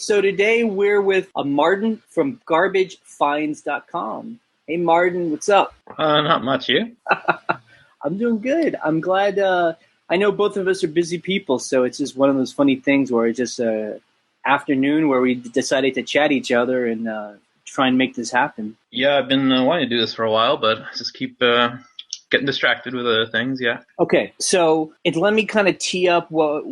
So today we're with Martin from GarbageFinds.com. Hey, Martin, what's up? Not much, you? I'm doing good. I'm glad. I know both of us are busy people, so it's just one of those funny things where it's just afternoon where we decided to chat each other and try and make this happen. Yeah, I've been wanting to do this for a while, but I just keep getting distracted with other things, yeah. Okay, so let me kind of tee up what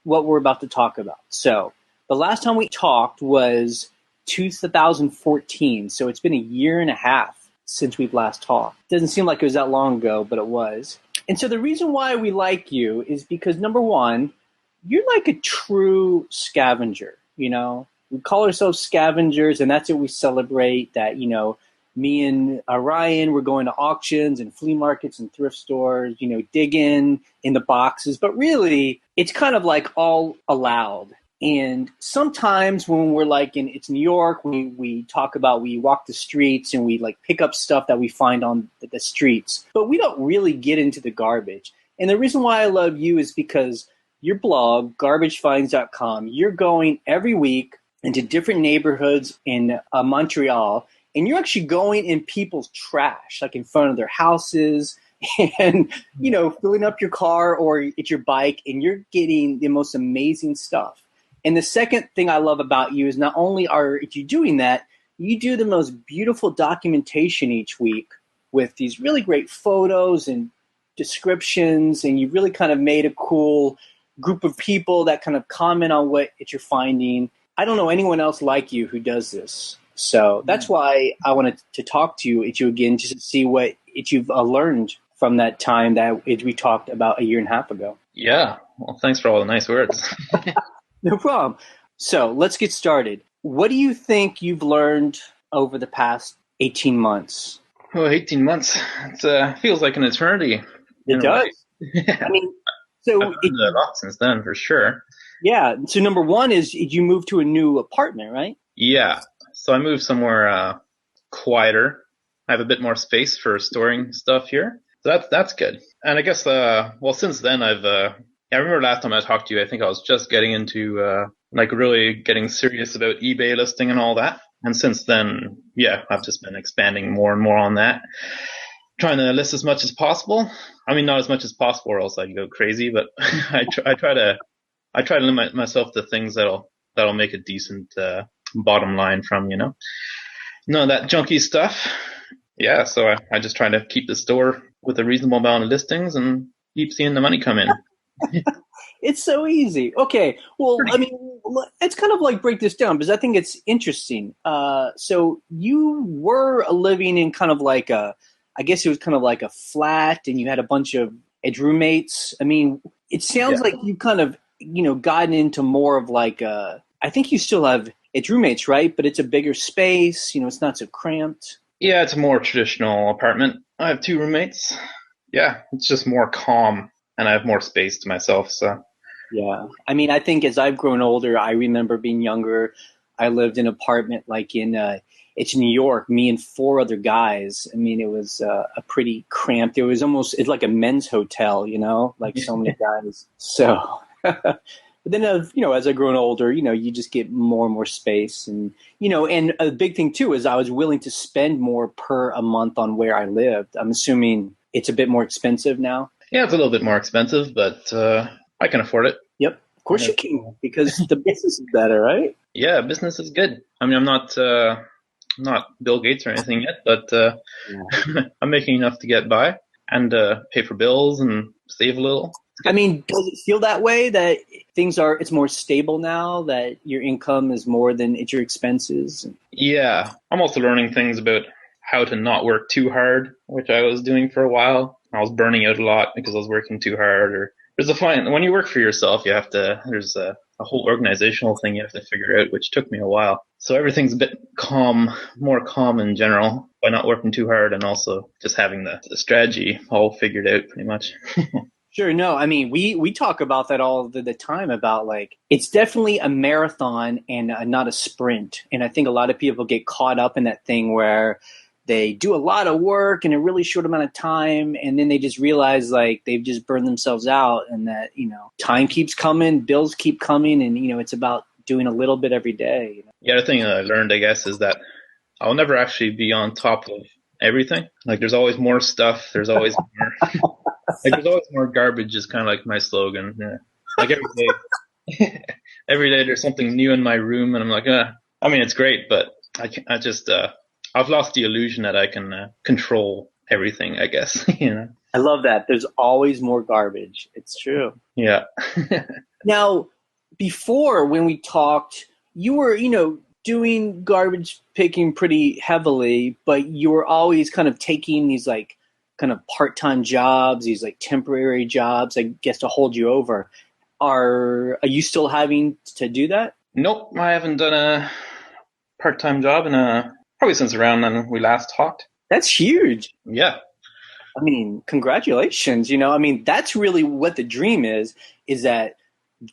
we're about to talk about. So the last time we talked was 2014, so it's been a year and a half since we've last talked. Doesn't seem like it was that long ago, but it was. And so the reason why we like you is because, number one, you're like a true scavenger, you know? We call ourselves scavengers, and that's what we celebrate, that, you know, me and Ryan, we're going to auctions and flea markets and thrift stores, you know, digging in the boxes. But really, it's kind of like all allowed. And sometimes when we're like it's New York, we talk about, we walk the streets and we like pick up stuff that we find on the streets, but we don't really get into the garbage. And the reason why I love you is because your blog, GarbageFinds.com, you're going every week into different neighborhoods in Montreal, and you're actually going in people's trash, like in front of their houses, and, you know, filling up your car or at your bike, and you're getting the most amazing stuff. And the second thing I love about you is not only are you doing that, you do the most beautiful documentation each week with these really great photos and descriptions, and you really kind of made a cool group of people that kind of comment on what you're finding. I don't know anyone else like you who does this. So that's why I wanted to talk to you again, just to see what you've learned from that time that we talked about a year and a half ago. Yeah, well, thanks for all the nice words. No problem. So let's get started. What do you think you've learned over the past 18 months? Oh, 18 months. It feels like an eternity. It does. I mean, so I've learned a lot since then, for sure. Yeah. So number one is you moved to a new apartment, right? Yeah. So I moved somewhere quieter. I have a bit more space for storing stuff here. So that's good. And I guess, since then I remember last time I talked to you, I think I was just getting into, really getting serious about eBay listing and all that. And since then, yeah, I've just been expanding more and more on that, trying to list as much as possible. I mean, not as much as possible or else I'd go crazy, but I try to limit myself to things that'll make a decent, bottom line from, you know, none of that junky stuff. Yeah. So I just try to keep the store with a reasonable amount of listings and keep seeing the money come in. It's so easy. Okay. Well, I mean, it's kind of like break this down because I think it's interesting. So you were living in kind of like I guess it was kind of like a flat, and you had a bunch of roommates. I mean, it sounds like you kind of, you know, gotten into more of like I think you still have roommates, right? But it's a bigger space. You know, it's not so cramped. Yeah, it's a more traditional apartment. I have 2 roommates. Yeah, it's just more calm. And I have more space to myself, so. Yeah. I mean, I think as I've grown older, I remember being younger. I lived in an apartment like it's New York, me and 4 other guys. I mean, it was a pretty cramped. It's like a men's hotel, you know, like so many guys. So, but then, you know, as I've grown older, you know, you just get more and more space. And, you know, and a big thing too is I was willing to spend more per a month on where I lived. I'm assuming it's a bit more expensive now. Yeah, it's a little bit more expensive, but I can afford it. Yep, of course you can, because the business is better, right? Yeah, business is good. I mean, I'm not Bill Gates or anything yet, but I'm making enough to get by and pay for bills and save a little. I mean, does it feel that way, that it's more stable now, that your income is more than your expenses? Yeah, I'm also learning things about how to not work too hard, which I was doing for a while. I was burning out a lot because I was working too hard. Or when you work for yourself, there's a whole organizational thing you have to figure out, which took me a while. So everything's a bit more calm in general by not working too hard, and also just having the strategy all figured out pretty much. Sure. No, I mean, we talk about that all the time, about like, it's definitely a marathon and not a sprint. And I think a lot of people get caught up in that thing where they do a lot of work in a really short amount of time, and then they just realize like they've just burned themselves out, and that, you know, time keeps coming, bills keep coming, and, you know, it's about doing a little bit every day. You know? Yeah, the thing that I learned, I guess, is that I'll never actually be on top of everything. Like, there's always more stuff. There's always more. Like, there's always more garbage. Is kind of like my slogan. Yeah. Like every day, every day there's something new in my room, and I'm like, I mean, it's great, but I just, I've lost the illusion that I can control everything. I guess, you know. I love that. There's always more garbage. It's true. Yeah. Now, before when we talked, you were, doing garbage picking pretty heavily, but you were always kind of taking these like kind of part-time jobs, these like temporary jobs, I guess, to hold you over. Are you still having to do that? Nope, I haven't done a part-time job in probably since around when we last talked. That's huge. Yeah. I mean, congratulations. I mean, that's really what the dream is that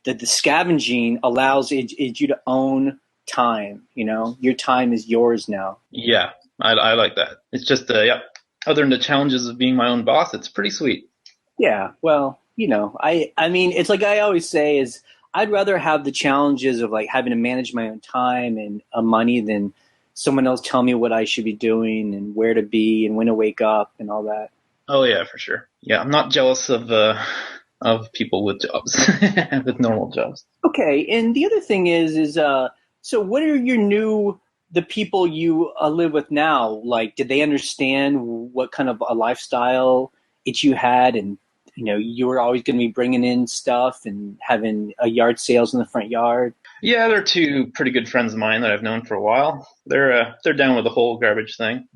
the scavenging allows you to own time. Your time is yours now. Yeah, I like that. It's just, yeah, other than the challenges of being my own boss, it's pretty sweet. Yeah, well, I mean, it's like I always say is I'd rather have the challenges of like having to manage my own time and money than someone else tell me what I should be doing and where to be and when to wake up and all that. Oh yeah, for sure. Yeah, I'm not jealous of people with jobs, with normal jobs. Okay, and the other thing is so what are the people you live with now? Like, did they understand what kind of a lifestyle you had, and you were always going to be bringing in stuff and having yard sales in the front yard? Yeah, they're two pretty good friends of mine that I've known for a while. They're down with the whole garbage thing.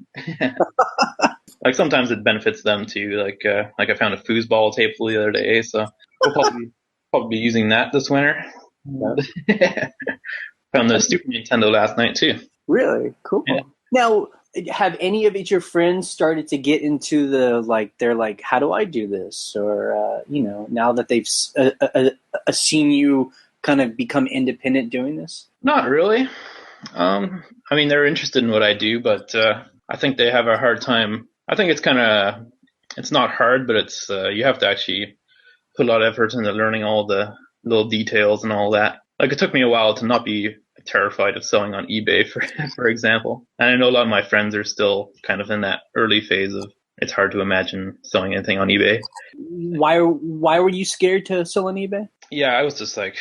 Like sometimes it benefits them too. Like I found a foosball tape the other day, so we'll probably be using that this winter. Found the Super Nintendo last night too. Really cool. Yeah. Now, have any of your friends started to get into they're like, how do I do this? Or now that they've seen you kind of become independent doing this? Not really. I mean, they're interested in what I do, but I think they have a hard time. I think it's not hard, but it's you have to actually put a lot of effort into learning all the little details and all that. Like, it took me a while to not be terrified of selling on eBay, for example. And I know a lot of my friends are still kind of in that early phase of it's hard to imagine selling anything on eBay. Why were you scared to sell on eBay? Yeah, I was just like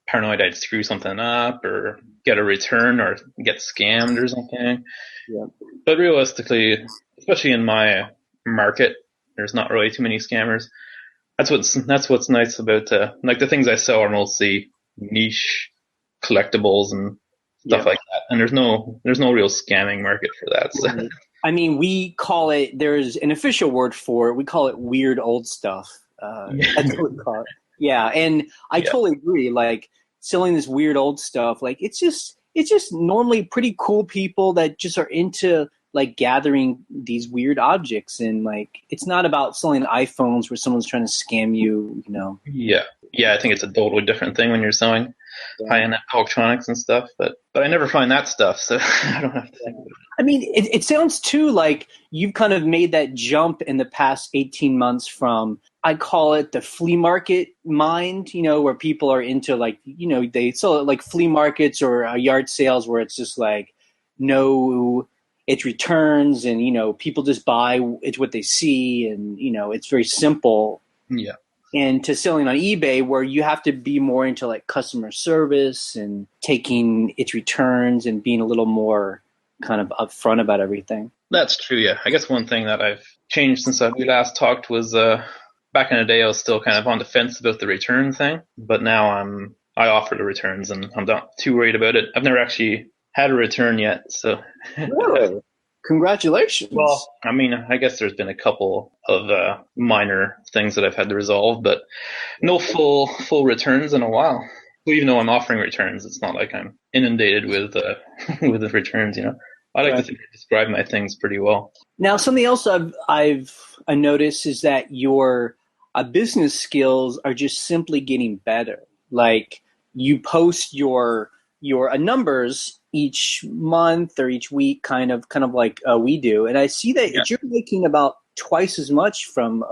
paranoid I'd screw something up or get a return or get scammed or something. Yeah. But realistically, especially in my market, there's not really too many scammers. That's what's nice about like the things I sell are mostly niche collectibles and stuff like that, and there's no real scamming market for that. So. I mean, there's an official word for it. We call it weird old stuff. That's what we call it. Yeah, and I totally agree. Like, selling this weird old stuff, like it's just normally pretty cool people that just are into like gathering these weird objects, and like it's not about selling iPhones where someone's trying to scam you, Yeah, I think it's a totally different thing when you're selling high-end electronics and stuff, but I never find that stuff, so I don't have to think about it. I mean, it sounds too like you've kind of made that jump in the past 18 months from, I call it the flea market mind, where people are into like, they sell it like flea markets or yard sales where it's just like, no, it's returns and, people just buy it's what they see and, it's very simple. Yeah. And to selling on eBay where you have to be more into like customer service and taking its returns and being a little more kind of upfront about everything. That's true, yeah. I guess one thing that I've changed since we last talked was back in the day I was still kind of on the fence about the return thing, but now I offer the returns and I'm not too worried about it. I've never actually had a return yet, so. Really? Congratulations. Well, I mean, I guess there's been a couple of minor things that I've had to resolve, but no full returns in a while. So even though I'm offering returns, it's not like I'm inundated with with the returns. I like to think I describe my things pretty well. Now, something else I've noticed is that your business skills are just simply getting better. Like, you post your numbers each month or each week, kind of like we do, and I see that you're making about twice as much from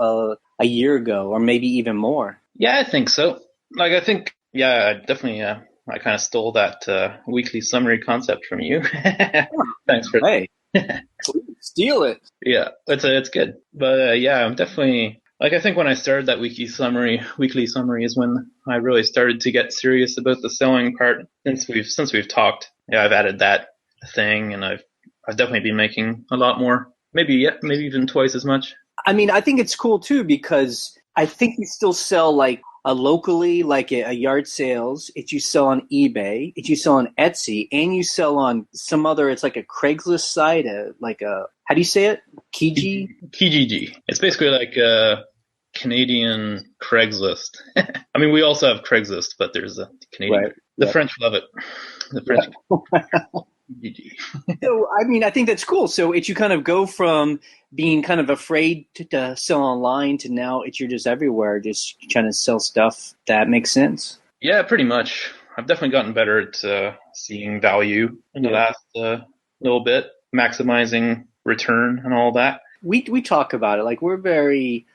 a year ago, or maybe even more. Yeah, I think so. Like, I think, I definitely I kind of stole that weekly summary concept from you. Thanks for Hey, steal it. Yeah, it's good. But yeah, I'm definitely like I think when I started that weekly summary is when I really started to get serious about the selling part. Since we've talked, yeah, I've added that thing, and I've definitely been making a lot more. Maybe even twice as much. I mean, I think it's cool too because I think you still sell like locally, like a yard sales. If you sell on eBay, if you sell on Etsy, and you sell on some other, it's like a Craigslist site, like a how do you say it? Kijiji? Kijiji. It's basically like a Canadian Craigslist. I mean, we also have Craigslist, but there's a Canadian. Right. The Yeah. French love it. The French. Kijiji. So, I mean, I think that's cool. So, it's you kind of go from being kind of afraid to sell online to now you're just everywhere, just trying to sell stuff that makes sense. Yeah, pretty much. I've definitely gotten better at seeing value in the last little bit, maximizing return and all that. We talk about it like we're very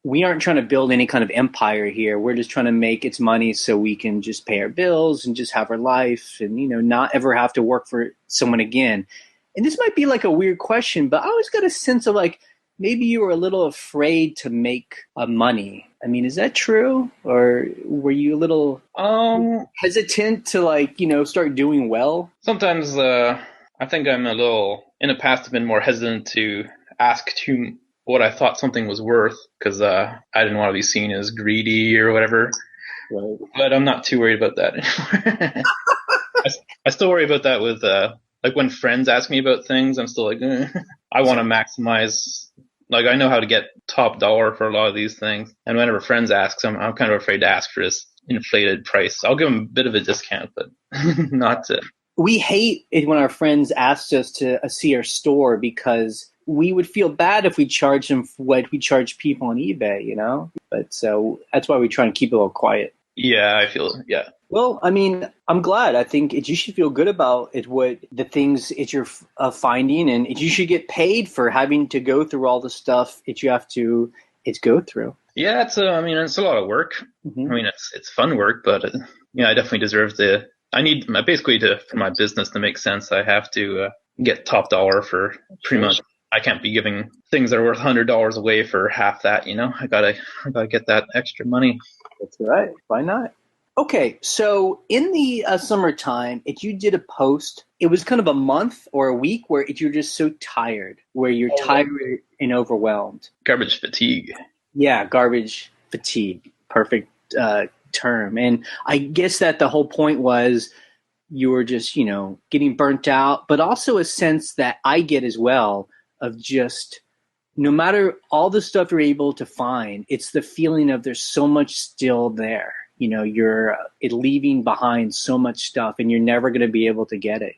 we aren't trying to build any kind of empire here. We're just trying to make its money so we can just pay our bills and just have our life and not ever have to work for someone again. And this might be like a weird question, but I always got a sense of like maybe you were a little afraid to make money. I mean, is that true, or were you a little hesitant to start doing well? Sometimes I think I'm a little in the past. I've been more hesitant to ask what I thought something was worth because I didn't want to be seen as greedy or whatever. Right. But I'm not too worried about that anymore. I still worry about that with like when friends ask me about things. I'm still like I want to maximize. Like I know how to get top dollar for a lot of these things, and whenever friends ask, I'm kind of afraid to ask for this inflated price. I'll give them a bit of a discount, but not to. We hate it when our friends ask us to see our store because we would feel bad if we charged them for what we charge people on eBay, But so that's why we try and keep it a little quiet. Yeah, I feel yeah. Well, I mean, I'm glad. I think you should feel good about it. What the things you're finding, and you should get paid for having to go through all the stuff that you have to go through. Yeah, it's a lot of work. Mm-hmm. I mean, it's fun work, but I definitely deserve the. I need basically for my business to make sense. I have to get top dollar for pretty much. I can't be giving things that are worth $100 away for half that. I gotta get that extra money. That's right. Why not? Okay, so in the summertime, if you did a post, it was kind of a month or a week where you're just so tired, where you're tired and overwhelmed. Garbage fatigue. Yeah, garbage fatigue. Perfect term. And I guess that the whole point was you were just, getting burnt out, but also a sense that I get as well of just no matter all the stuff you're able to find, it's the feeling of there's so much still there. You're leaving behind so much stuff and you're never going to be able to get it,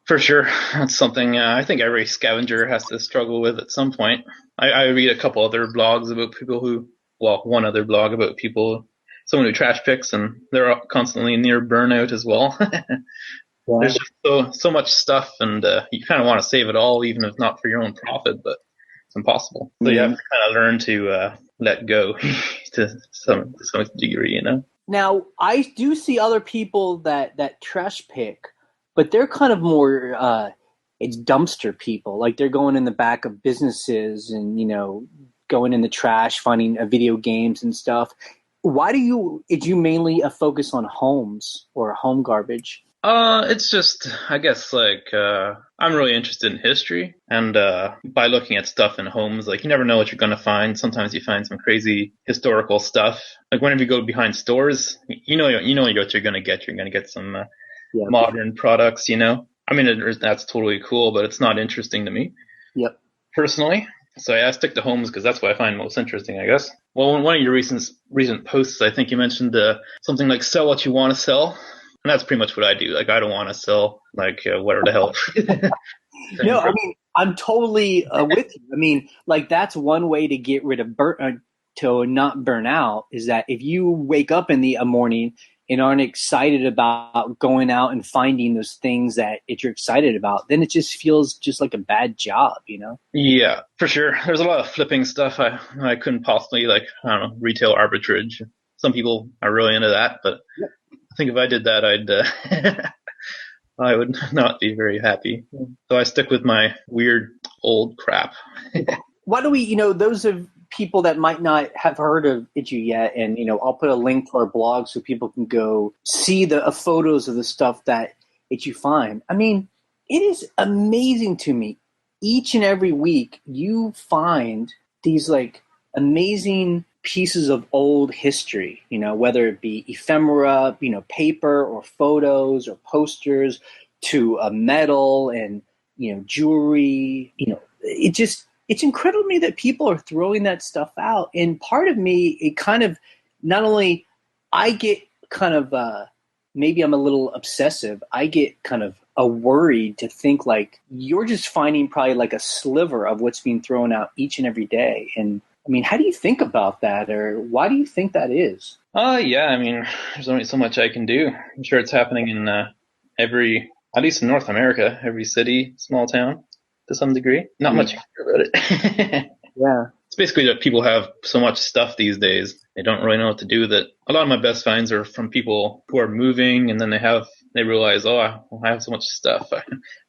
For sure. That's something I think every scavenger has to struggle with at some point. I read a couple other blogs about people one other blog about someone who trash picks, and they're constantly near burnout as well. Yeah. There's just so much stuff, and you kind of want to save it all, even if not for your own profit, but it's impossible. So you have to kind of learn to let go to some degree, Now, I do see other people that trash pick, but they're kind of more it's dumpster people. Like they're going in the back of businesses and, going in the trash, finding video games and stuff. Why did you mainly focus on homes or home garbage? It's just, I guess, like, I'm really interested in history, and by looking at stuff in homes, like, you never know what you're going to find. Sometimes you find some crazy historical stuff. Like, whenever you go behind stores, you know what you're going to get. You're going to get some modern products, I mean, that's totally cool, but it's not interesting to me. Yep. Personally. So I stick to homes because that's what I find most interesting, I guess. Well, in one of your recent posts, I think you mentioned something like sell what you want to sell. And that's pretty much what I do. Like, I don't want to sell, like, whatever the hell. No, I mean, I'm totally with you. I mean, like, that's one way to get rid of to not burn out is that if you wake up in the morning and aren't excited about going out and finding those things that you're excited about, then it just feels just like a bad job, Yeah, for sure. There's a lot of flipping stuff I couldn't possibly, like, I don't know, retail arbitrage. Some people are really into that, but think if I did that, I would not be very happy. So I stick with my weird old crap. Why do we, those of people that might not have heard of Itchy yet, and, I'll put a link to our blog so people can go see the photos of the stuff that you find. I mean, it is amazing to me. Each and every week you find these like amazing pieces of old history, whether it be ephemera, paper or photos or posters, to a metal and, jewelry, it's incredible to me that people are throwing that stuff out. And part of me, it kind of, not only I get kind of, maybe I'm a little obsessive, I get kind of worried to think like you're just finding probably like a sliver of what's being thrown out each and every day. And I mean, how do you think about that, or why do you think that is? Yeah, I mean, there's only so much I can do. I'm sure it's happening in at least in North America, every city, small town to some degree. Not much you can do about it. Yeah. It's basically that people have so much stuff these days, they don't really know what to do with it. A lot of my best finds are from people who are moving, and then they realize, oh, I have so much stuff.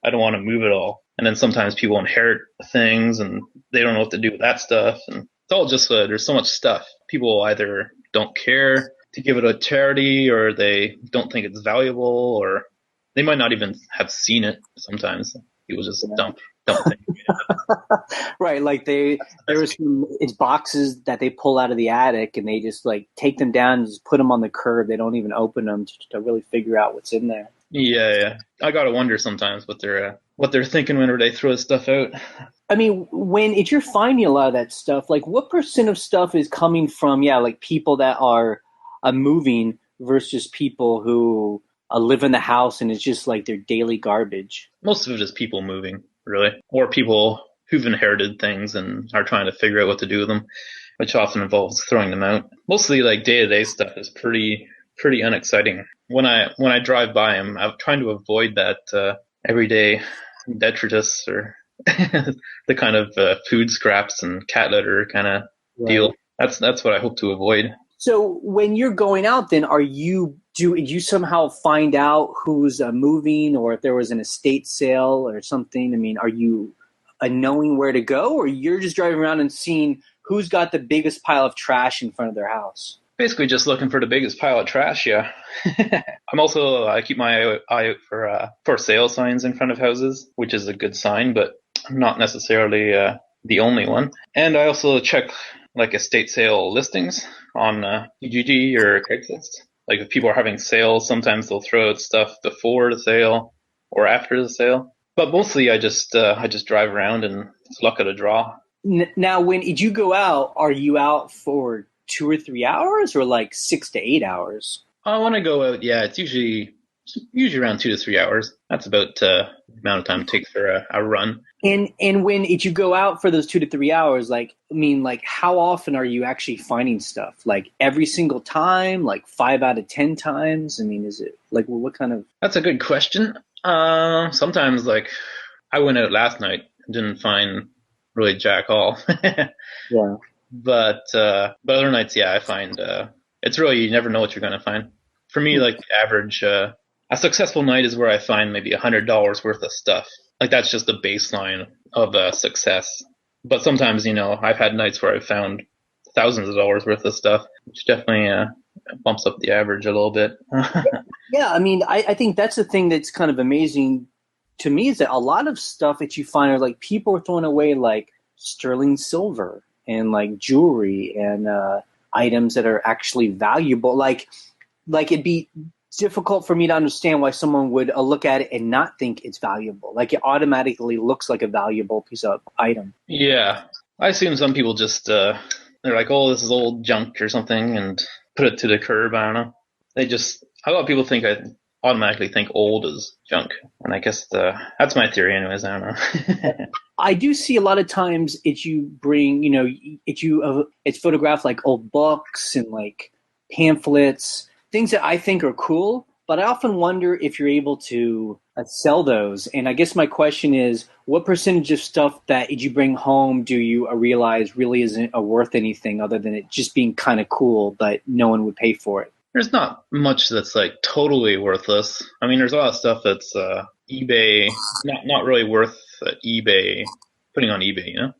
I don't want to move it all. And then sometimes people inherit things and they don't know what to do with that stuff. And it's all just, there's so much stuff. People either don't care to give it to charity, or they don't think it's valuable, or they might not even have seen it sometimes. People just dump things. Right, like it's boxes that they pull out of the attic and they just like take them down and just put them on the curb. They don't even open them to really figure out what's in there. Yeah. I gotta wonder sometimes what they're thinking whenever they throw this stuff out. I mean, if you're finding a lot of that stuff, like what % of stuff is coming from, like people that are moving versus people who live in the house and it's just like their daily garbage? Most of it is people moving, really, or people who've inherited things and are trying to figure out what to do with them, which often involves throwing them out. Mostly like day-to-day stuff is pretty unexciting. When I drive by them, I'm trying to avoid that everyday detritus or the kind of food scraps and cat litter kind of deal. That's what I hope to avoid. So when you're going out, then do you somehow find out who's moving, or if there was an estate sale or something? I mean, are you knowing where to go, or you're just driving around and seeing who's got the biggest pile of trash in front of their house? Basically just looking for the biggest pile of trash, yeah. I keep my eye out for sale signs in front of houses, which is a good sign, but not necessarily the only one. And I also check like estate sale listings on Kijiji or Craigslist. Like if people are having sales, sometimes they'll throw out stuff before the sale or after the sale. But mostly I just drive around and luck of the draw. Now, when you go out, are you out for 2 or 3 hours, or like 6 to 8 hours? When I go out, yeah, it's usually around 2 to 3 hours. That's about the amount of time it takes for a run. And when you go out for those 2 to 3 hours, how often are you actually finding stuff? Like every single time, like 5 out of 10 times? I mean, is it like, what kind of? That's a good question. Sometimes like I went out last night and didn't find really jack all. Yeah. But other nights, yeah, I find it's really, you never know what you're going to find. For me, like the average, a successful night is where I find maybe $100 worth of stuff. Like that's just the baseline of success. But sometimes, I've had nights where I've found thousands of dollars worth of stuff, which definitely bumps up the average a little bit. Yeah, I mean, I think that's the thing that's kind of amazing to me, is that a lot of stuff that you find are like people are throwing away like sterling silver and like jewelry and items that are actually valuable. Like it'd be difficult for me to understand why someone would look at it and not think it's valuable. Like it automatically looks like a valuable piece of item. Yeah. I assume some people just, they're like, oh, this is old junk or something, and put it to the curb. I don't know. A lot of people think I automatically think old is junk. And I guess that's my theory anyways. I don't know. I do see a lot of times it's photographed like old books and like pamphlets, things that I think are cool, but I often wonder if you're able to sell those. And I guess my question is, what percentage of stuff that you bring home do you realize really isn't worth anything other than it just being kind of cool, but no one would pay for it? there's not much that's like totally worthless. I mean, there's a lot of stuff that's eBay not really worth eBay putting on eBay, you know.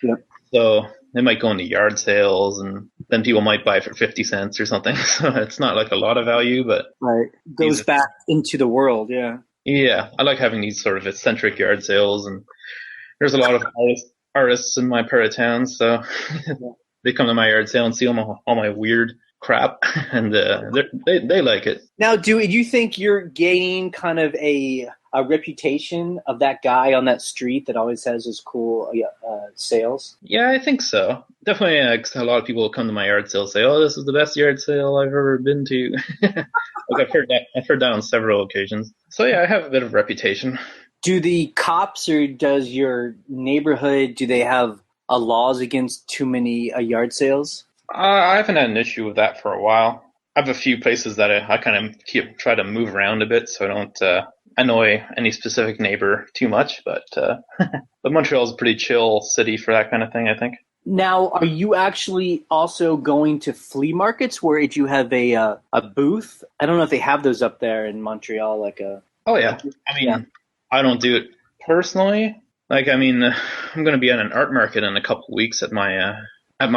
Yep. So they might go into yard sales, and then people might buy for 50 cents or something. So it's not like a lot of value, but Right. Goes these, back into the world. Yeah. yeah, I like having these sort of eccentric yard sales, and there's a lot of artists in my part of town, so they come to my yard sale and see all my weird crap, and they like it. Now, do you think you're gaining kind of a reputation of that guy on that street that always has his cool sales? Yeah, I think so. Definitely, a lot of people come to my yard sale say, "Oh, this is the best yard sale I've ever been to." Like I've heard that on several occasions. So yeah, I have a bit of reputation. Do the cops or does your neighborhood, do they have laws against too many yard sales? I haven't had an issue with that for a while. I have a few places that I kind of try to move around a bit so I don't annoy any specific neighbor too much. But but Montreal is a pretty chill city for that kind of thing, I think. Now, are you actually also going to flea markets where you have a booth? I don't know if they have those up there in Montreal, like a. Oh yeah, I mean, Yeah. I don't do it personally. Like, I mean, I'm going to be at an art market in a couple of weeks at my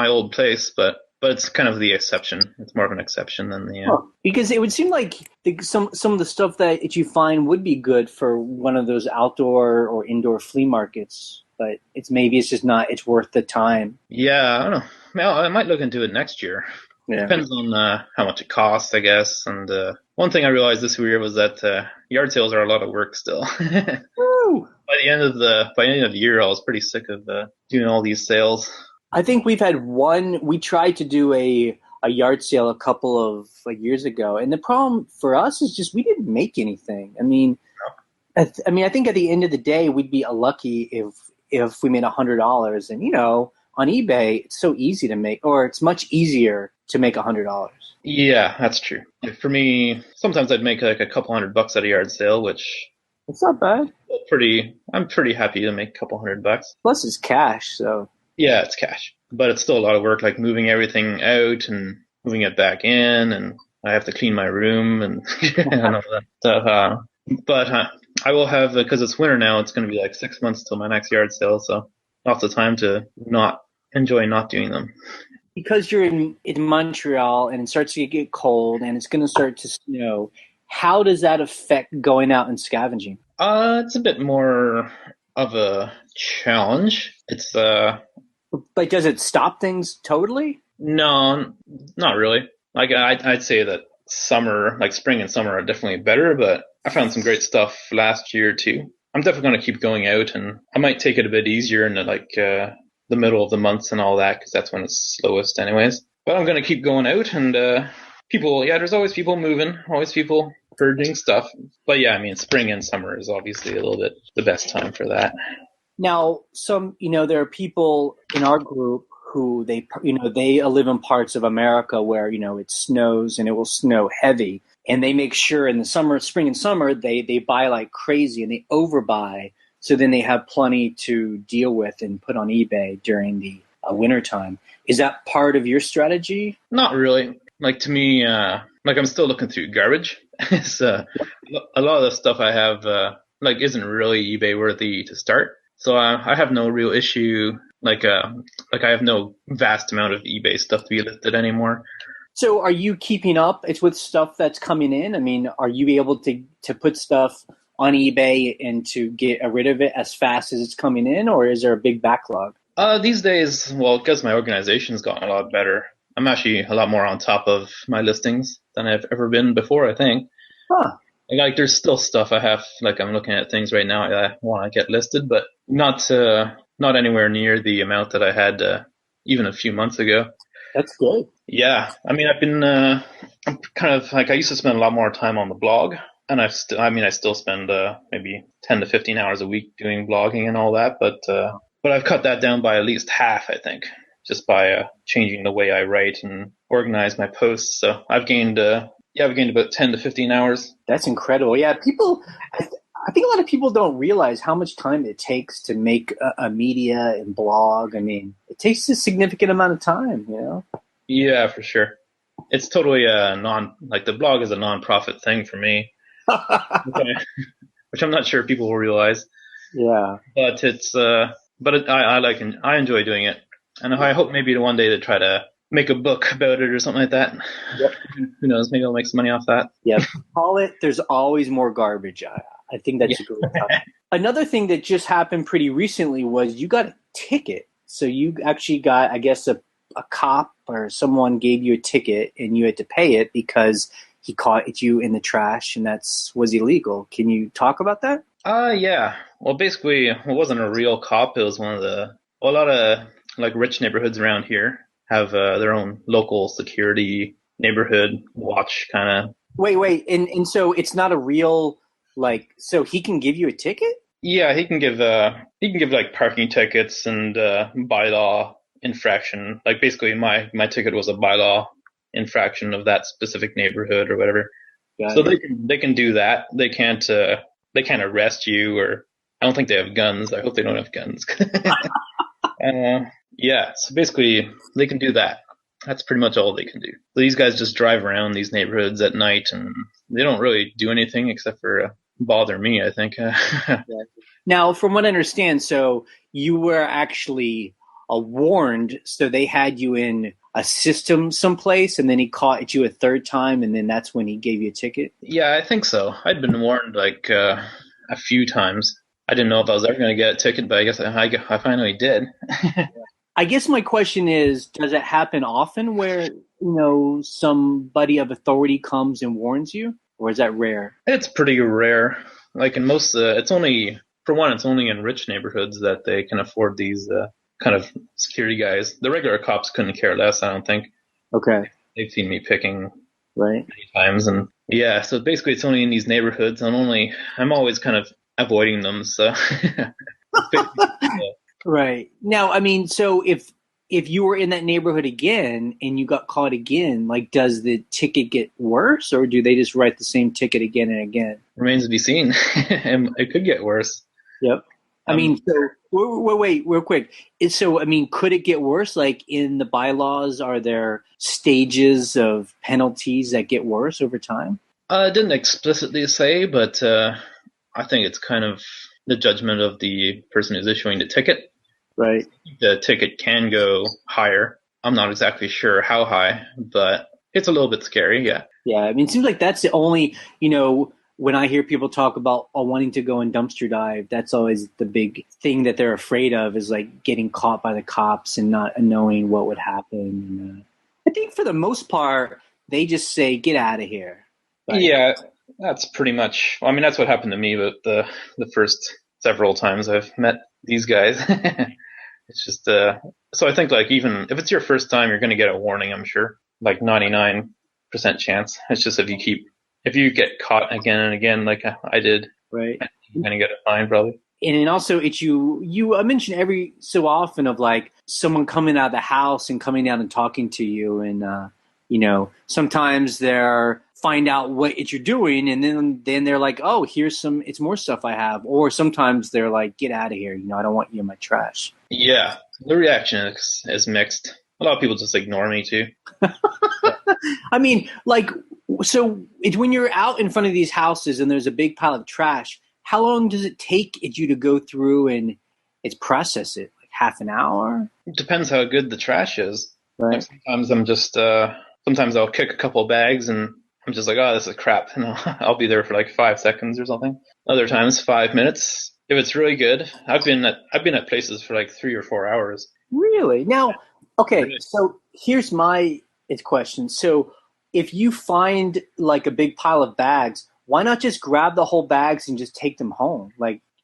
old place, but it's kind of the exception. It's more of an exception than the. Huh. Because it would seem like some of the stuff that you find would be good for one of those outdoor or indoor flea markets, but it's just not. It's worth the time. Yeah, I don't know. Well, I might look into it next year. Yeah. Depends on how much it costs, I guess. And one thing I realized this year was that yard sales are a lot of work still. Woo! By the end of the year, I was pretty sick of doing all these sales. I think we've had one. We tried to do a yard sale a couple of years ago, and the problem for us is just we didn't make anything. I mean, I think at the end of the day, we'd be lucky if we made $100, and on eBay it's so easy to make, or it's much easier to make $100. Yeah, that's true. For me, sometimes I'd make like a couple $100 at a yard sale, which It's not bad. I'm pretty happy to make a couple $100. Plus, it's cash, so. Yeah, it's cash, but it's still a lot of work, like moving everything out and moving it back in, and I have to clean my room and and all that stuff. But I will have, because it's winter now, it's going to be like 6 months till my next yard sale, so lots of time to not enjoy not doing them. Because you're in Montreal and it starts to get cold and it's going to start to snow, how does that affect going out and scavenging? It's a bit more of a challenge. It's Does it stop things totally? no, not really. Like I'd say that summer, like spring and summer, are definitely better. But I found some great stuff last year too. I'm definitely going to keep going out, and I might take it a bit easier in the middle of the months and all that, because that's when it's slowest, anyways. But I'm going to keep going out, and people. Yeah, there's always people moving, always people purging stuff. But yeah, I mean, spring and summer is obviously a little bit the best time for that. Now, there are people in our group who they live in parts of America where, it snows and it will snow heavy. And they make sure in the spring and summer, they buy like crazy and they overbuy. So then they have plenty to deal with and put on eBay during the winter time. Is that part of your strategy? Not really. Like, to me, like, I'm still looking through garbage. So a lot of the stuff I have, isn't really eBay worthy to start. So I have no real issue. Like I have no vast amount of eBay stuff to be listed anymore. So are you keeping up? It's with stuff that's coming in. I mean, are you able to put stuff on eBay and to get rid of it as fast as it's coming in, or is there a big backlog? These days, well, because my organization's gotten a lot better, I'm actually a lot more on top of my listings than I've ever been before, I think. Huh. Like, there's still stuff I have, like, I'm looking at things right now I want to get listed, but not anywhere near the amount that I had even a few months ago. That's good. Yeah, I mean, I'm kind of, like, I used to spend a lot more time on the blog, and I still spend maybe 10 to 15 hours a week doing blogging and all that, but I've cut that down by at least half, I think, just by changing the way I write and organize my posts. So I've gained about 10 to 15 hours. That's incredible. Yeah, I think a lot of people don't realize how much time it takes to make a media and blog. I mean, it takes a significant amount of time, Yeah, for sure. it's totally like the blog is a non-profit thing for me, which I'm not sure people will realize. Yeah. But I enjoy doing it, and I hope maybe one day to try to make a book about it or something like that. Yep. Who knows? Maybe I'll make some money off that. Yep. Call it There's Always More Garbage. I think that's a great title. Another thing that just happened pretty recently was you got a ticket. So you actually got, I guess, a cop or someone gave you a ticket and you had to pay it because he caught you in the trash and was illegal. Can you talk about that? Yeah. Well, basically, it wasn't a real cop. It was a lot of like rich neighborhoods around here have their own local security neighborhood watch kind of. Wait. And so it's not a real, so he can give you a ticket? Yeah, he can give like parking tickets and bylaw infraction. Like basically my ticket was a bylaw infraction of that specific neighborhood or whatever. So they can do that. They can't arrest you, or I don't think they have guns. I hope they don't have guns. Yeah, so basically they can do that. That's pretty much all they can do. So these guys just drive around these neighborhoods at night and they don't really do anything except for bother me, I think. Now, from what I understand, so you were actually warned, so they had you in a system someplace, and then he caught you a third time, and then that's when he gave you a ticket? Yeah, I think so. I'd been warned like a few times. I didn't know if I was ever going to get a ticket, but I guess I finally did. I guess my question is, does it happen often where, somebody of authority comes and warns you? Or is that rare? It's pretty rare. Like in most, it's only in rich neighborhoods that they can afford these kind of security guys. The regular cops couldn't care less, I don't think. Okay. They've seen me picking many times, and yeah. So basically, it's only in these neighborhoods. I'm always kind of avoiding them. So. Right. Now, I mean, so if you were in that neighborhood again and you got caught again, does the ticket get worse, or do they just write the same ticket again and again? Remains to be seen. And it could get worse. Yep. I mean, so wait, real quick. So, I mean, could it get worse? Like in the bylaws, are there stages of penalties that get worse over time? It didn't explicitly say, but I think it's kind of the judgment of the person who's issuing the ticket. Right. The ticket can go higher. I'm not exactly sure how high, but it's a little bit scary, yeah. Yeah, I mean, it seems like that's the only, when I hear people talk about wanting to go and dumpster dive, that's always the big thing that they're afraid of is getting caught by the cops and not knowing what would happen. And, I think for the most part, they just say, get out of here. But, yeah, that's pretty much, I mean, that's what happened to me with the first several times I've met these guys. It's just, so I think even if it's your first time, you're going to get a warning, I'm sure, 99% chance. It's just if you get caught again and again, like I did, right, you're going to get a fine probably. And then also it's you mentioned every so often of someone coming out of the house and coming down and talking to you, and sometimes they're find out what you're doing, and then they're like, oh, it's more stuff I have, or sometimes they're like, get out of here, I don't want you in my trash. Yeah, the reaction is mixed. A lot of people just ignore me too. I mean, so it's when you're out in front of these houses and there's a big pile of trash, how long does it take you to go through and process it? Half an hour? It depends how good the trash is. Right. Sometimes I'm just, sometimes I'll kick a couple of bags and I'm just like, oh, this is crap. And I'll be there for 5 seconds or something. Other times, 5 minutes. If it's really good, I've been at places for 3 or 4 hours. Really? Now, okay. So here's my question. So if you find a big pile of bags, why not just grab the whole bags and just take them home?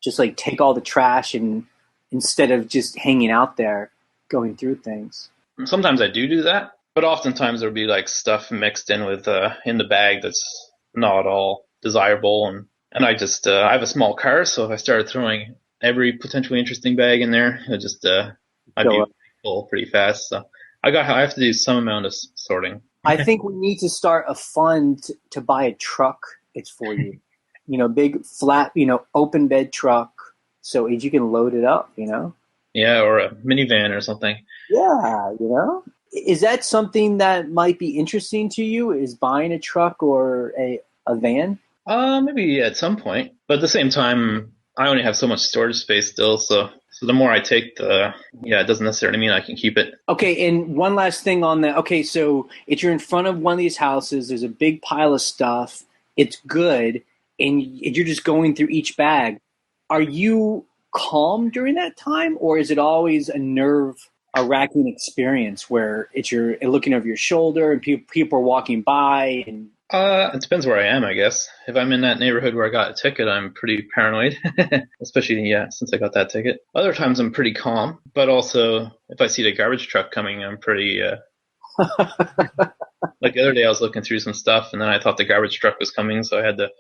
Just take all the trash and instead of just hanging out there going through things. Sometimes I do that, but oftentimes there'll be stuff mixed in with in the bag that's not all desirable, and I just I have a small car, so if I started throwing every potentially interesting bag in there, it just I'd be full pretty fast. So I have to do some amount of sorting. I think we need to start a fund to buy a truck. It's for you, big flat, open bed truck, so you can load it up, Yeah, or a minivan or something. Yeah, Is that something that might be interesting to you? Is buying a truck or a van? Maybe at some point, but at the same time, I only have so much storage space still, so the more I take, the yeah, it doesn't necessarily mean I can keep it. Okay, and one last thing on that. Okay, so if you're in front of one of these houses, there's a big pile of stuff. It's good, and you're just going through each bag. Are you calm during that time, or is it always a nerve-wracking experience where you're looking over your shoulder and people are walking by and It depends where I am, I guess. If I'm in that neighborhood where I got a ticket, I'm pretty paranoid, especially, yeah, since I got that ticket. Other times I'm pretty calm, but also if I see the garbage truck coming, I'm pretty, like the other day I was looking through some stuff and then I thought the garbage truck was coming, so I had to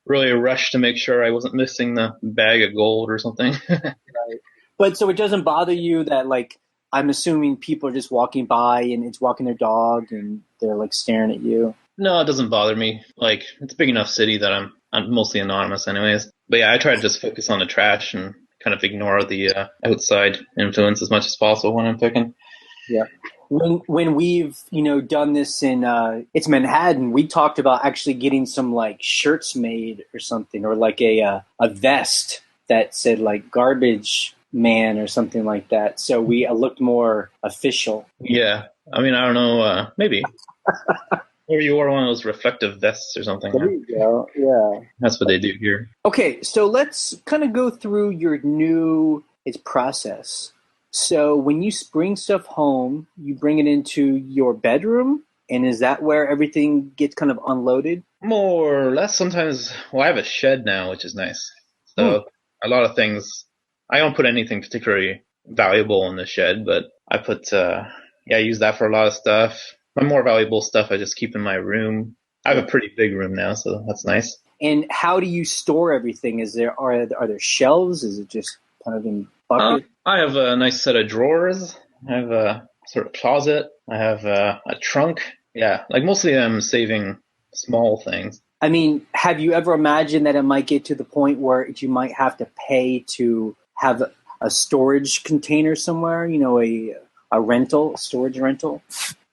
really rush to make sure I wasn't missing the bag of gold or something. Right. But so it doesn't bother you that like I'm assuming people are just walking by and it's walking their dog and they're like staring at you. No, it doesn't bother me. Like, it's a big enough city that I'm mostly anonymous anyways. But yeah, I try to just focus on the trash and kind of ignore the outside influence as much as possible when I'm picking. Yeah. When we've, done this in it's Manhattan, we talked about actually getting some like shirts made or something, or like a vest that said like garbage man or something like that. So we looked more official. Yeah. I mean, I don't know, maybe. Or you wore one of those reflective vests or something. There you go. Yeah. That's what they do here. Okay, so let's kind of go through your new process. So when you bring stuff home, you bring it into your bedroom, and is that where everything gets kind of unloaded? More or less. Sometimes, well, I have a shed now, which is nice. So a lot of things, I don't put anything particularly valuable in the shed, but I put, I use that for a lot of stuff. My more valuable stuff I just keep in my room. I have a pretty big room now, so that's nice. And how do you store everything? Are there shelves? Is it just kind of in buckets? I have a nice set of drawers. I have a sort of closet. I have a trunk. Yeah, like mostly I'm saving small things. I mean, have you ever imagined that it might get to the point where you might have to pay to have a storage container somewhere? A storage rental?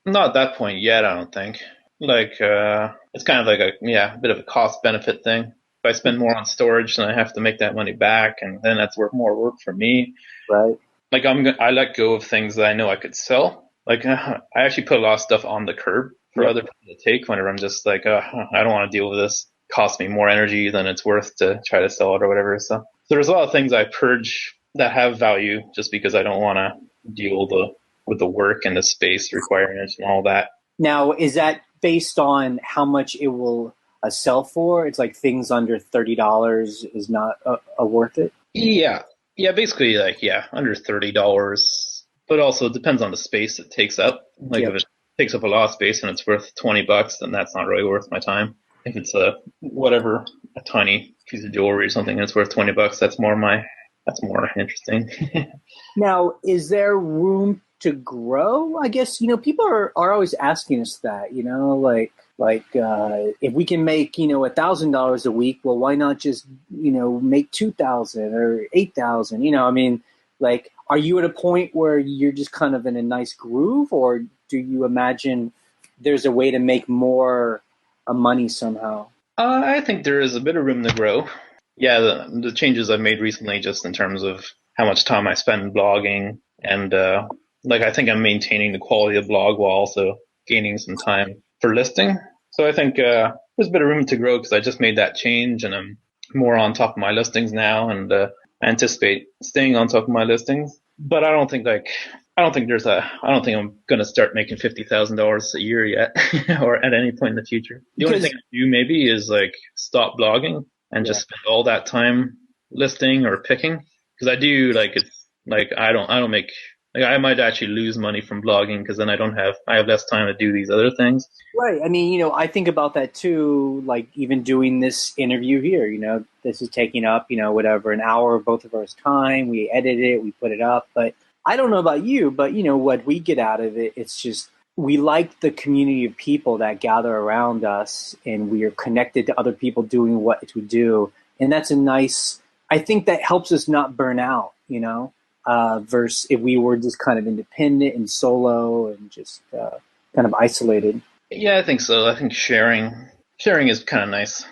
Not at that point yet, I don't think. Like, it's kind of like a bit of a cost benefit thing. If I spend more on storage, then I have to make that money back, and then that's more work for me. Right. Like, I let go of things that I know I could sell. Like, I actually put a lot of stuff on the curb for other people to take whenever I'm just like, I don't want to deal with this. It costs me more energy than it's worth to try to sell it or whatever. So there's a lot of things I purge that have value just because I don't want to deal with the work and the space requirements and all that. Now, is that based on how much it will sell for? It's like things under $30 is not worth it? Yeah. Yeah, basically under $30. But also it depends on the space it takes up. Like if it takes up a lot of space and it's worth $20, then that's not really worth my time. If it's a tiny piece of jewelry or something that's worth $20, that's more interesting. Now, is there room to grow? I guess, people are always asking us that, if we can make, $1,000 a week, well, why not just, make 2,000 or 8,000? I mean, like, are you at a point where you're just kind of in a nice groove, or do you imagine there's a way to make more money somehow? I think there is a bit of room to grow. Yeah, the changes I've made recently, just in terms of how much time I spend blogging, and I think I'm maintaining the quality of the blog while also gaining some time for listing. So I think there's a bit of room to grow because I just made that change, and I'm more on top of my listings now, and I anticipate staying on top of my listings. But I don't think I'm going to start making $50,000 a year yet, or at any point in the future. The only thing I do maybe is like stop blogging and just spend all that time listing or picking, because I do I don't make. Like, I might actually lose money from blogging because then I have less time to do these other things. Right. I mean, I think about that too, like even doing this interview here, this is taking up, whatever, an hour of both of our time. We edit it, we put it up. But I don't know about you, but what we get out of it, it's just, we like the community of people that gather around us, and we are connected to other people doing what we do. And that's I think that helps us not burn out, versus if we were just kind of independent and solo and just kind of isolated. Yeah, I think so. I think sharing is kind of nice.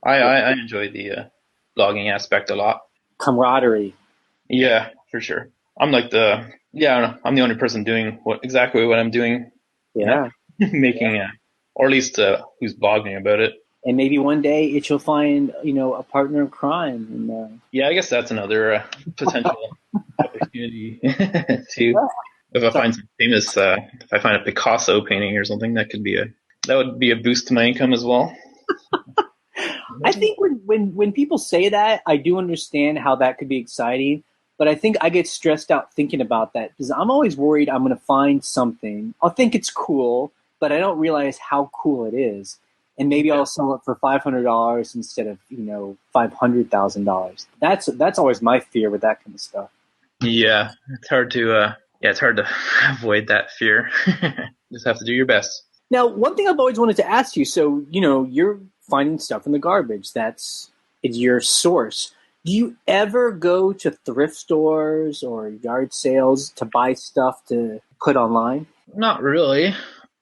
I enjoy the blogging aspect a lot. Camaraderie. Yeah, for sure. I'm like I don't know. I'm the only person doing exactly what I'm doing, you know, Yeah. making, or at least who's blogging about it. And maybe one day you'll find, a partner in crime. And, Yeah, I guess that's another potential opportunity too. yeah. If I So find some famous, if I find a Picasso painting or something, that would be a boost to my income as well. I think when people say that, I do understand how that could be exciting. But I think I get stressed out thinking about that because I'm always worried I'm going to find something. I'll think it's cool, but I don't realize how cool it is. And maybe I'll sell it for $500 instead of, $500,000. That's always my fear with that kind of stuff. Yeah, it's hard to avoid that fear. Just have to do your best. Now, one thing I've always wanted to ask you, so, you're finding stuff in the garbage. It's your source. Do you ever go to thrift stores or yard sales to buy stuff to put online? Not really.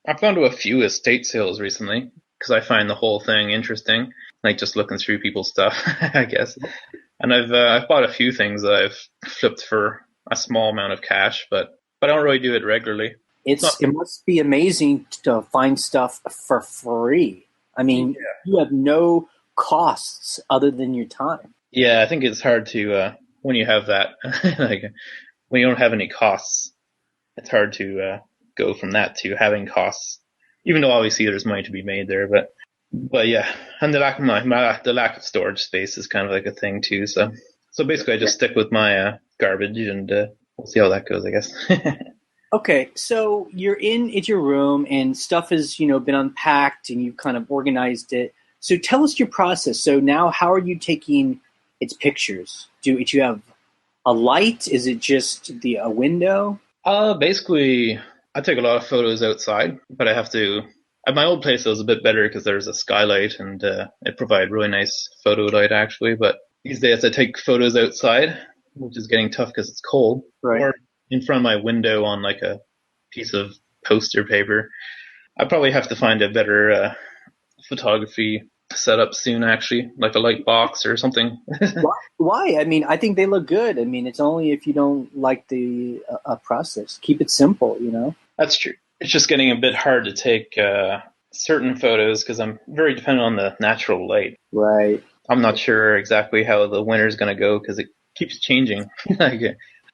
I've gone to a few estate sales recently because I find the whole thing interesting, like just looking through people's stuff, I guess. And I've bought a few things that I've flipped for a small amount of cash, but I don't really do it regularly. It must be amazing to find stuff for free. I mean, you have no costs other than your time. Yeah, I think it's hard to when you have that, like when you don't have any costs, it's hard to go from that to having costs. Even though obviously there's money to be made there, but yeah, and the lack of storage space is kind of like a thing too. So basically, I just stick with my garbage, and we'll see how that goes, I guess. Okay, so you're in at your room and stuff has, been unpacked and you've kind of organized it. So tell us your process. So now how are you taking its pictures? Do you have a light? Is it just a window? Basically, I take a lot of photos outside, but I have to. At my old place, it was a bit better because there's a skylight and it provided really nice photo light actually. But these days, I take photos outside, which is getting tough because it's cold. Right. Or in front of my window on like a piece of poster paper. I probably have to find a better photography setup soon, actually, like a light box or something. Why? I mean, I think they look good. I mean, it's only if you don't like the process. Keep it simple, That's true. It's just getting a bit hard to take certain photos because I'm very dependent on the natural light. Right. I'm not sure exactly how the winter's going to go because it keeps changing.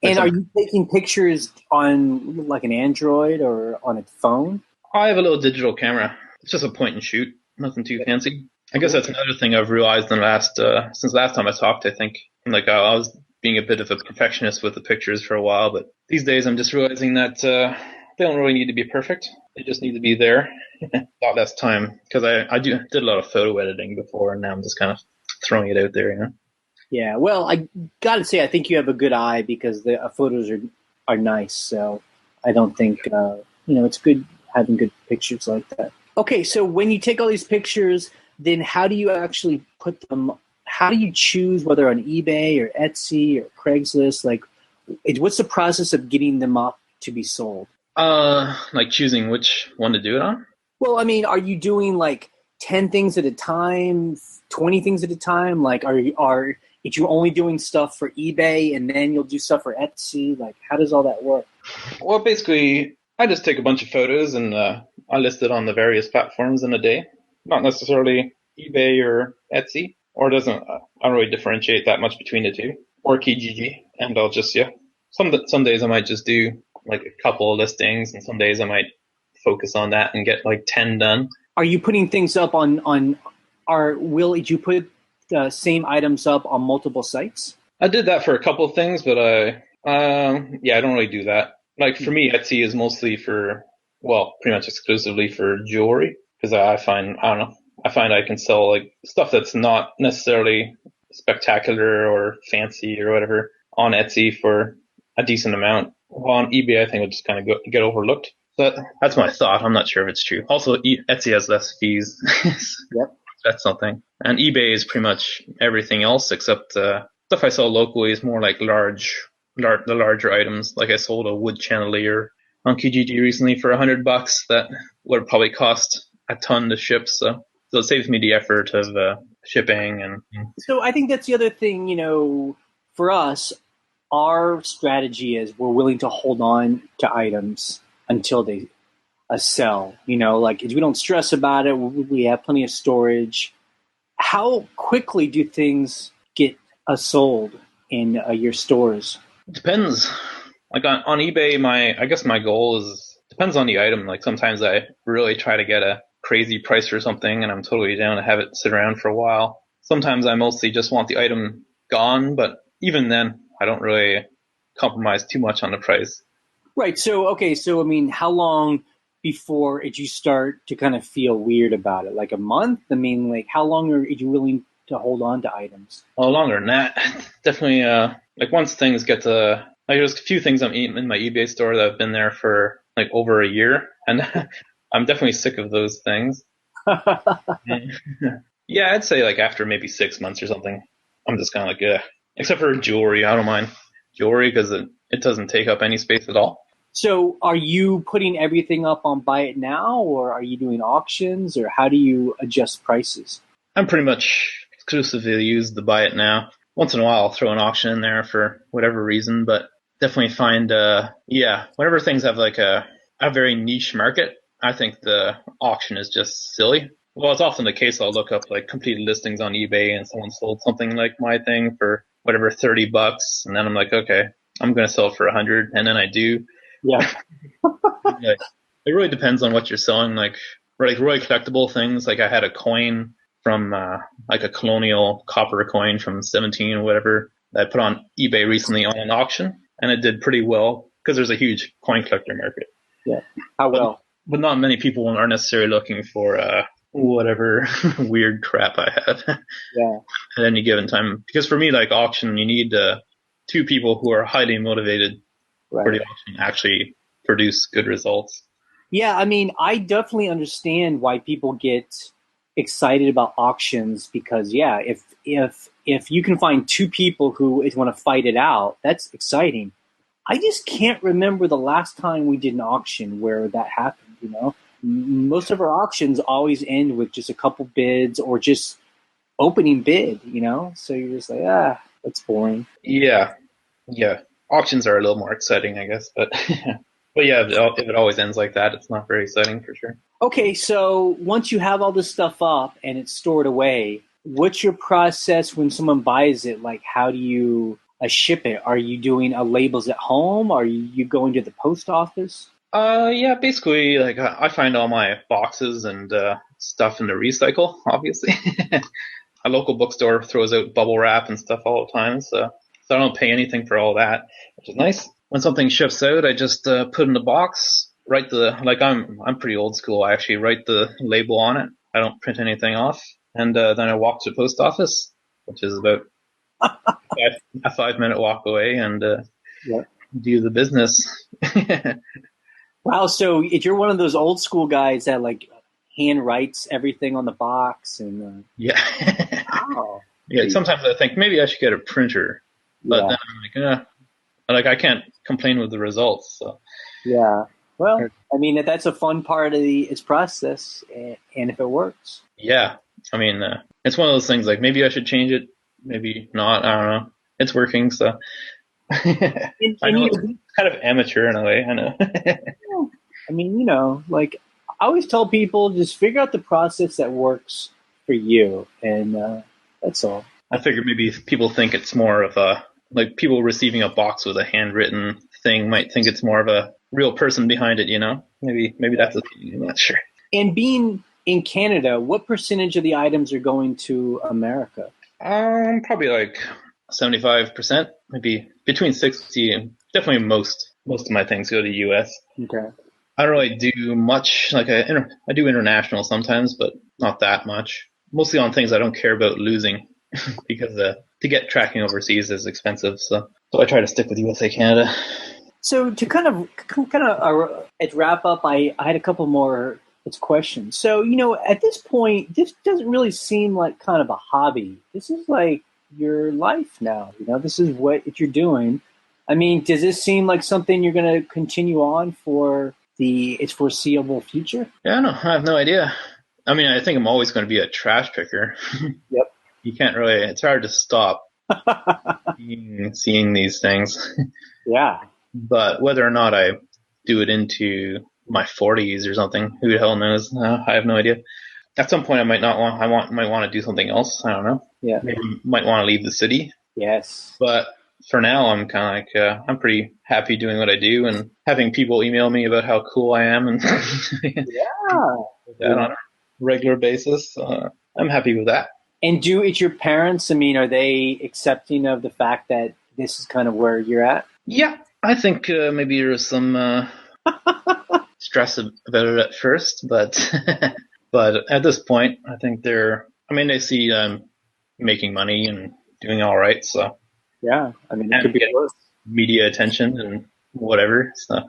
And are you taking pictures on like an Android or on a phone? I have a little digital camera. It's just a point and shoot, nothing too fancy. I guess that's another thing I've realized in the since last time I talked. I think like I was being a bit of a perfectionist with the pictures for a while, but these days I'm just realizing that they don't really need to be perfect. They just need to be there. A lot less time because I did a lot of photo editing before, and now I'm just kind of throwing it out there, Yeah, well, I gotta say, I think you have a good eye because the photos are nice. So I don't think it's good having good pictures like that. Okay, so when you take all these pictures, then how do you actually put them? How do you choose whether on eBay or Etsy or Craigslist? Like, what's the process of getting them up to be sold? Like choosing which one to do it on. Well, I mean, are you doing like 10 things at a time, 20 things at a time? Like, are you only doing stuff for eBay and then you'll do stuff for Etsy? Like, how does all that work? Well, basically, I just take a bunch of photos and I list it on the various platforms in a day. Not necessarily eBay or Etsy, or I don't really differentiate that much between the two, or Kijiji. And I'll just, some days I might just do like a couple of listings, and some days I might focus on that and get like 10 done. Are you putting things up will you put the same items up on multiple sites? I did that for a couple of things, but I don't really do that. Like for me, Etsy is mostly pretty much exclusively for jewelry because I find I can sell like stuff that's not necessarily spectacular or fancy or whatever on Etsy for a decent amount. Well, on eBay, I think it'll just kind of get overlooked. So that's my thought. I'm not sure if it's true. Also, Etsy has less fees. Yep. That's something. And eBay is pretty much everything else except stuff I sell locally is more like large the larger items. Like I sold a wood chandelier on Kijiji recently for $100 that would probably cost a ton to ship. So it saves me the effort of shipping and So I think that's the other thing, for us, our strategy is we're willing to hold on to items until they sell. Like we don't stress about it. We have plenty of storage. How quickly do things get sold in your stores? it depends. Like on eBay, I guess my goal is depends on the item. Like sometimes I really try to get a crazy price for something, and I'm totally down to have it sit around for a while. Sometimes I mostly just want the item gone, but even then, I don't really compromise too much on the price. Right. So, okay. So, I mean, how long before did you start to kind of feel weird about it? Like a month? I mean, like how long are you willing to hold on to items? Oh, longer than that. Definitely, like once things get to, like there's a few things I'm eating in my eBay store that have been there for like over a year, and I'm definitely sick of those things. Yeah, I'd say like after maybe 6 months or something, I'm just kind of like, yeah. Except for jewelry, I don't mind jewelry because it doesn't take up any space at all. So, are you putting everything up on Buy It Now, or are you doing auctions, or how do you adjust prices? I'm pretty much exclusively use the Buy It Now. Once in a while, I'll throw an auction in there for whatever reason, but definitely find, whenever things have like a very niche market, I think the auction is just silly. Well, it's often the case I'll look up like complete listings on eBay and someone sold something like my thing for whatever $30, and then I'm like, okay, I'm gonna sell it for 100, and then I do. Yeah. Like, it really depends on what you're selling. Like really collectible things. Like I had a coin from like a colonial copper coin from 17 or whatever that I put on eBay recently on an auction, and it did pretty well because there's a huge coin collector market. Yeah. How well? But not many people are necessarily looking for whatever weird crap I have Yeah. at any given time. Because for me, like auction, you need two people who are highly motivated for the auction to actually produce good results. Yeah, I mean, I definitely understand why people get excited about auctions because, yeah, if you can find two people who want to fight it out, that's exciting. I just can't remember the last time we did an auction where that happened. Most of our auctions always end with just a couple bids or just opening bid. So you're just like, that's boring. Yeah. Auctions are a little more exciting, I guess, but but yeah, if it always ends like that, it's not very exciting for sure. Okay, so once you have all this stuff up and it's stored away, what's your process when someone buys it? Like, how do you ship it? Are you doing labels at home? Are you going to the post office? Yeah, basically, like I find all my boxes and stuff in the recycle, obviously. A local bookstore throws out bubble wrap and stuff all the time, so I don't pay anything for all that, which is nice. When something ships out, I just put in the box, write I'm pretty old school. I actually write the label on it. I don't print anything off, and then I walk to the post office, which is about a 5-minute walk away, and do the business. Wow, so if you're one of those old school guys that like hand writes everything on the box and yeah. Wow. Yeah, sometimes I think maybe I should get a printer, but then I'm like I can't complain with the results. So. Yeah, well, I mean that's a fun part of its process, and if it works. Yeah, I mean it's one of those things. Like maybe I should change it, maybe not. I don't know. It's working, so. I know it's kind of amateur in a way. I know. I mean, like I always tell people, just figure out the process that works for you, and that's all. I figure maybe people think it's more of like people receiving a box with a handwritten thing might think it's more of a real person behind it. Maybe that's the thing. I'm not sure. And being in Canada, what percentage of the items are going to America? Probably like 75%, maybe between 60 and definitely most of my things go to US. Okay. I don't really do much. Like I do international sometimes, but not that much. Mostly on things I don't care about losing because to get tracking overseas is expensive. So I try to stick with USA, Canada. So to kind of wrap up, I had a couple more questions. So, at this point, this doesn't really seem like kind of a hobby. This is like your life now. This is what you're doing. I mean, does this seem like something you're going to continue on for its foreseeable future? Yeah, no, I have no idea. I mean, I think I'm always going to be a trash picker. Yep. You can't really, it's hard to stop seeing these things. Yeah. But whether or not I do it into my 40s or something, who the hell knows? I have no idea. At some point, I might not want. Might want to do something else. I don't know. Yeah. Maybe might want to leave the city. Yes. But for now, I'm kind of like I'm pretty happy doing what I do and having people email me about how cool I am and Yeah. that on a regular basis. I'm happy with that. And it's your parents, I mean, are they accepting of the fact that this is kind of where you're at? Yeah, I think maybe there was some stress about it at first, but but at this point, I think they see making money and doing all right, so Yeah, I mean, it could be worse. Media attention and whatever. So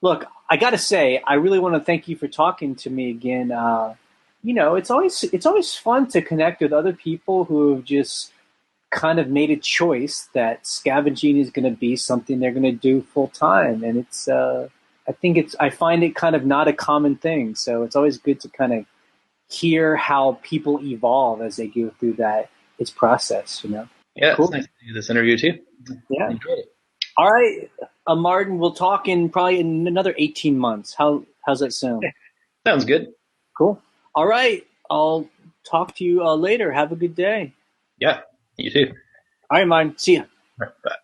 look, I got to say, I really want to thank you for talking to me again. It's always fun to connect with other people who have just kind of made a choice that scavenging is going to be something they're going to do full time, and I find it kind of not a common thing. So it's always good to kind of hear how people evolve as they go through its process. Yeah, cool. It's nice to do this interview too. Yeah. Enjoyed it. All right, Martin, we'll talk in probably in another 18 months. How's that sound? Sounds good. Cool. All right, I'll talk to you later. Have a good day. Yeah, you too. All right, Martin. See ya. All right, bye.